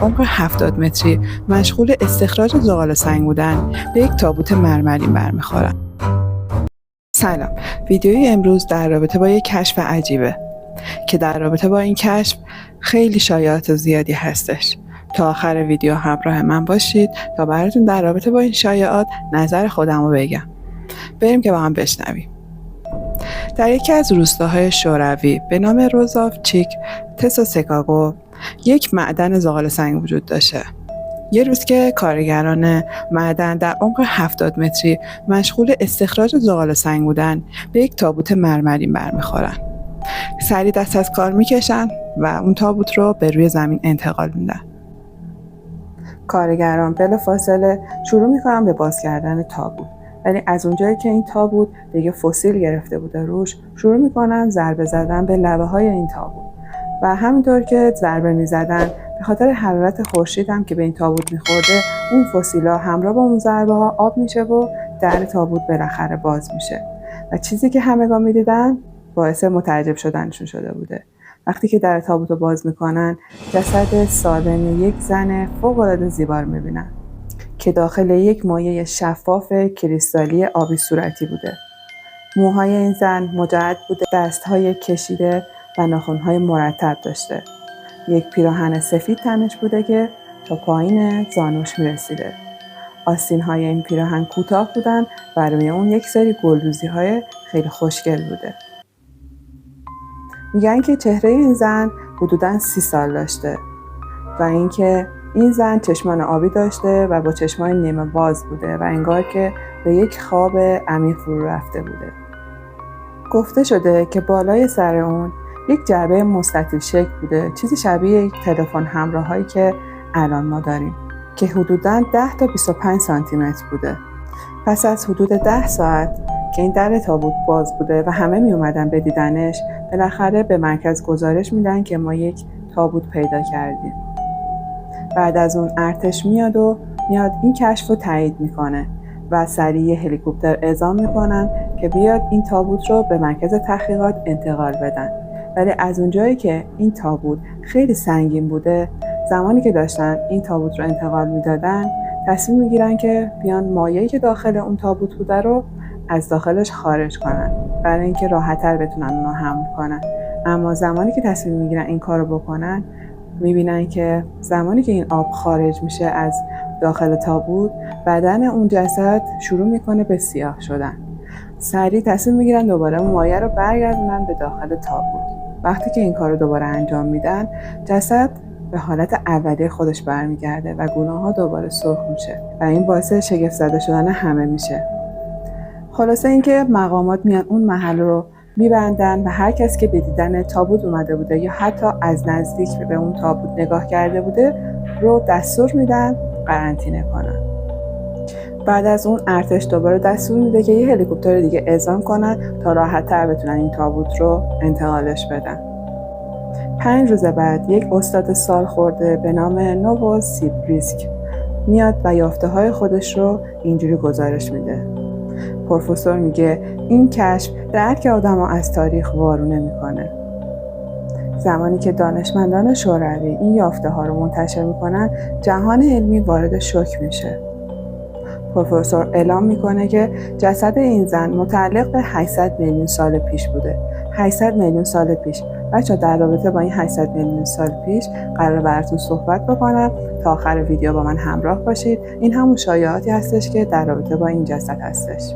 عمق 70 متری مشغول استخراج زغال سنگ بودن به یک تابوت مرمرین برمیخورن. سلام، ویدیوی امروز در رابطه با یک کشف عجیبه که در رابطه با این کشف خیلی شایعات زیادی هستش. تا آخر ویدیو همراه من باشید تا براتون در رابطه با این شایعات نظر خودم رو بگم. بریم که با هم بشنویم. در یکی از روستاهای شوروی به نام روزافچیک تساسکاگو یک معدن زغال سنگ وجود داشته. یه روز که کارگران معدن در عمق 70 متری مشغول استخراج زغال سنگ بودن به یک تابوت مرمرین برمیخورن. سریع دست از کار میکشن و اون تابوت رو به روی زمین انتقال میدن. کارگران بلافاصله شروع میکنن به باز کردن تابوت، ولی از اونجایی که این تابوت دیگه فسیل گرفته بوده روش، شروع میکنن ضربه زدن به لبه های این تابوت و همینطور که ضربه میزدن به خاطر حرارت خورشید هم که به این تابوت میخورده، اون فسیلا همراه با اون ضربه ها آب میشه و در تابوت بالاخره باز میشه و چیزی که همگان میدیدن باعث متعجب شدنشون شده بوده. وقتی که در تابوت رو باز میکنن، جسد سالم یک زن فوق‌العاده زیبا رو میبینن که داخل یک مایع شفاف کریستالی آبی صورتی بوده. موهای این زن مجعد بوده، دستهای کشیده و ناخن‌های مرتب داشته. یک پیراهن سفید تنش بوده که تا پایین زانوش میرسیده. آستین‌های این پیراهن کوتاه بودن و روی اون یک سری گلدوزی‌های خیلی خوشگل بوده. میگن که چهره این زن حدوداً 30 سال داشته و اینکه این زن چشمان آبی داشته و با چشمان نیمه باز بوده و انگار که به یک خواب عمیق فرو رفته بوده. گفته شده که بالای سر اون یک جعبه مستطیل شکل بوده، چیزی شبیه یک تلفن همراهایی که الان ما داریم که حدوداً 10 تا 25 سانتی متر بوده. پس از حدود 10 ساعت که این در تابوت باز بوده و همه می اومدن بدیدنش، بالاخره به مرکز گزارش میدن که ما یک تابوت پیدا کردیم. بعد از اون ارتش میاد این کشف رو تایید میکنه و سریع هلیکوپتر اعزام میکنن که بیاد این تابوت رو به مرکز تحقیقات انتقال بدن. ولی از اونجایی که این تابوت خیلی سنگین بوده، زمانی که داشتن این تابوت رو انتقال میدادن، تصمیم میگیرن که بیان مایعی که داخل اون تابوت بوده رو از داخلش خارج کنن برای اینکه راحت‌تر بتونن اونو حمل کنن. اما زمانی که تصمیم میگیرن این کارو بکنن، میبینن که زمانی که این آب خارج میشه از داخل تابوت، بدن اون جسد شروع میکنه به سیاه شدن. سریع تصمیم میگیرن دوباره مایع رو برگردونن به داخل تابوت. وقتی که این کارو دوباره انجام میدن، جسد به حالت اولیه خودش برمیگرده و گونه‌ها دوباره سرخ میشه و این باعث شگفت زده شدن همه میشه. خلاصه اینکه مقامات میان اون محل رو میبندن و هر کس که به دیدن تابوت اومده بوده یا حتی از نزدیک به اون تابوت نگاه کرده بوده رو دستور میدن قرنطینه کنن. بعد از اون ارتش دوباره دستور میده که یه هلیکوپتر دیگه اعزام کنن تا راحت‌تر بتونن این تابوت رو انتقالش بدن. 5 روز بعد یک استاد سالخورده به نام نووسیبیرسک میاد و یافته‌های خودش رو اینجوری گزارش میده. پروفسور میگه این کشف درک آدم‌ها از تاریخ وارونه میکنه. زمانی که دانشمندان شوروی این یافته‌ها رو منتشر میکنن، جهان علمی وارد شوک میشه. پروفسور اعلام میکنه که جسد این زن متعلق به 800 میلیون سال پیش بوده. 800 میلیون سال پیش. بچه در رابطه با این 800 میلیون سال پیش قرار براتون صحبت بکنم. تا آخر ویدیو با من همراه باشید. این همون شایعاتی هستش که در رابطه با این جسد هستش.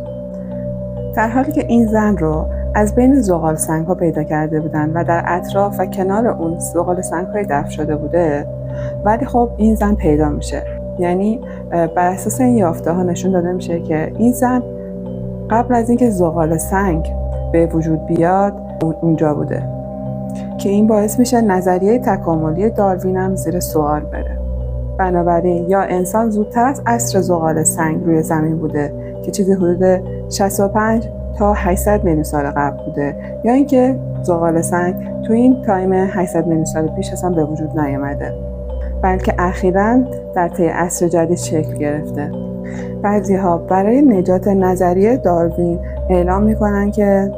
در حالی که این زن رو از بین زغال سنگ ها پیدا کرده بودن و در اطراف و کنار اون زغال سنگ های دفن شده بوده، ولی خب این زن پیدا میشه. یعنی بر اساس این یافته ها نشون داده میشه که این زن قبل از اینکه زغال سنگ به وجود بیاد اونجا بوده، که این باعث میشه نظریه تکاملی داروین هم زیر سوال بره. بنابراین یا انسان زودتر از عصر زغال سنگ روی زمین بوده که چیزی حدود 65 تا 800 میلیون سال قبل بوده، یا اینکه زغال سنگ تو این تایم 800 میلیون سال پیش اصلا به وجود نیامده، بلکه اخیراً در طی عصر جدید شکل گرفته. بعضی‌ها برای نجات نظریه داروین اعلام میکنن که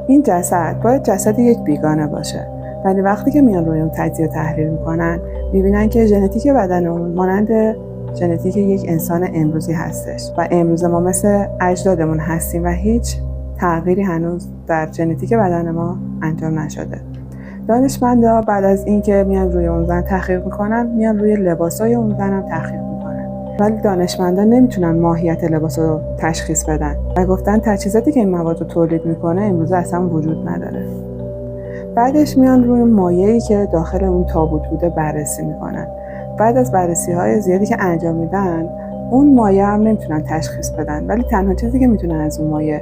این جسد باید جسد یک بیگانه باشه، ولی وقتی که میان روی اون تجزیه تحلیل میکنن میبینن که ژنتیک بدن اون مانند ژنتیک یک انسان امروزی هستش و امروز ما مثل اجدادمون هستیم و هیچ تغییری هنوز در ژنتیک بدن ما انجام نشده. دانشمندا بعد از اینکه میان روی اون زن تحقیق میکنن، میان روی لباسای اون زن هم تحقیق میکنن، ولی دانشمندا نمیتونن ماهیت لباس رو تشخیص بدن و گفتن تجهیزاتی که این مواد رو تولید میکنه امروز اصلا وجود نداره. بعدش میان روی مایعی که داخل اون تابوت بوده بررسی میکنن. بعد از بررسی‌های زیادی که انجام میدن، اون مایع هم نمیتونن تشخیص بدن، ولی تنها چیزی که میتونن از اون مایع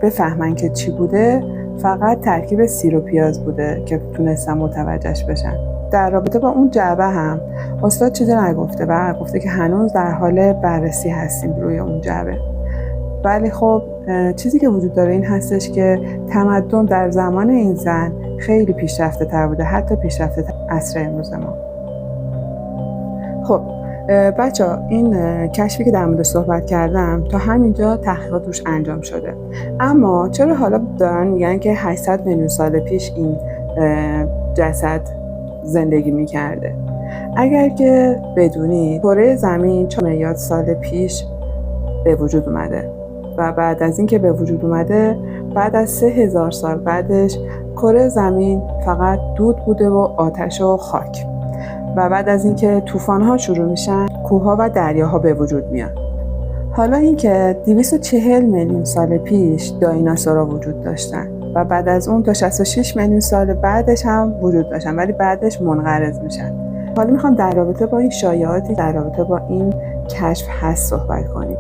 بفهمن که چی بوده فقط ترکیب سیر و پیاز بوده که تونستن متوجهش بشن. در رابطه با اون جعبه هم استاد چیزی نگفته و گفته که هنوز در حال بررسی هستیم روی اون جعبه. ولی خب چیزی که وجود داره این هستش که تمدن در زمان این زن خیلی پیشرفته تر بوده، حتی پیشرفته تر عصر امروز ما. خب بچه‌ها، این کشفی که در مورد صحبت کردم تا همینجا تحقیقات روش انجام شده، اما چرا حالا دارن میگن که 800 میلیون سال پیش این جسد زندگی میکرده؟ اگر که بدونید کره زمین 4 میلیارد سال پیش به وجود اومده و بعد از اینکه به وجود اومده، بعد از 3000 سال بعدش کره زمین فقط دود بوده و آتش و خاک، و بعد از اینکه طوفان‌ها شروع میشن کوه‌ها و دریاها به وجود میان. حالا اینکه 240 میلیون سال پیش دایناسورها وجود داشتن و بعد از اون تا 66 میلیون سال بعدش هم وجود داشتن، ولی بعدش منقرض میشن. حالا میخوام در رابطه با این شایعاتی در رابطه با این کشف هست صحبت کنیم.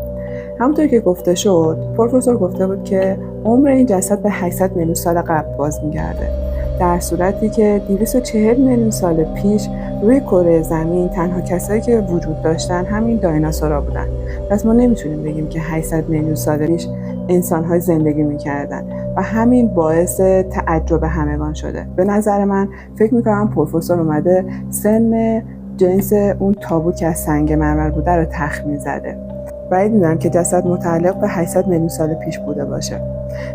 همونطور که گفته شد، پروفسور گفته بود که عمر این جسد به 800 میلیون سال قبل باز میگرده، در صورتی که 240 میلیون سال پیش روی کره زمین تنها کسایی که وجود داشتن همین دایناسورها بودن. پس ما نمیتونیم بگیم که 800 میلیون سال پیش انسان‌های زندگی میکردن و همین باعث تعجب همگان شده. به نظر من فکر میکنم پروفسور اومده سن جنس اون تابوت که از سنگ مرمر بوده رو تخمین زده. بعید میدونم که جسد متعلق به 800 میلیون سال پیش بوده باشه.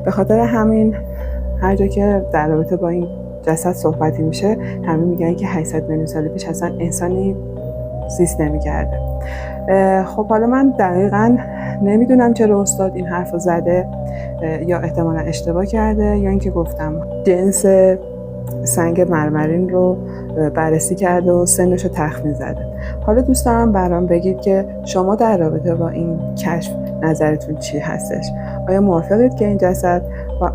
به خاطر همین هر جا که در رابطه با این جسد صحبتی میشه، همه میگن که 800 میلیون سال پیش اصلا انسانی زیست نمی‌کرده. خب حالا من دقیقاً نمیدونم چرا استاد این حرفو زده، یا احتمالاً اشتباه کرده، یا اینکه گفتم جنس سنگ مرمرین رو بررسی کرده و سنش رو تخمین زده. حالا دوست دارم برام بگید که شما در رابطه با این کشف نظرتون چی هستش؟ آیا موافقید که این جسد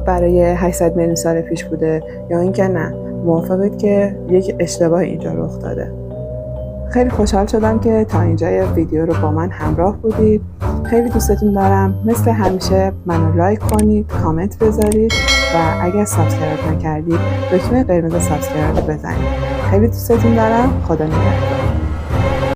برای 800 میلیون سال پیش بوده یا اینکه نه موافقید که یک اشتباه اینجا رخ داده؟ خیلی خوشحال شدم که تا اینجای ویدیو رو با من همراه بودید. خیلی دوستتون دارم. مثل همیشه منو لایک کنید، کامنت بذارید و اگر سابسکرایب نکردید دکمه قرمز سابسکرایب رو بزنید. خیلی دوستتون دارم. خدا نگهدار.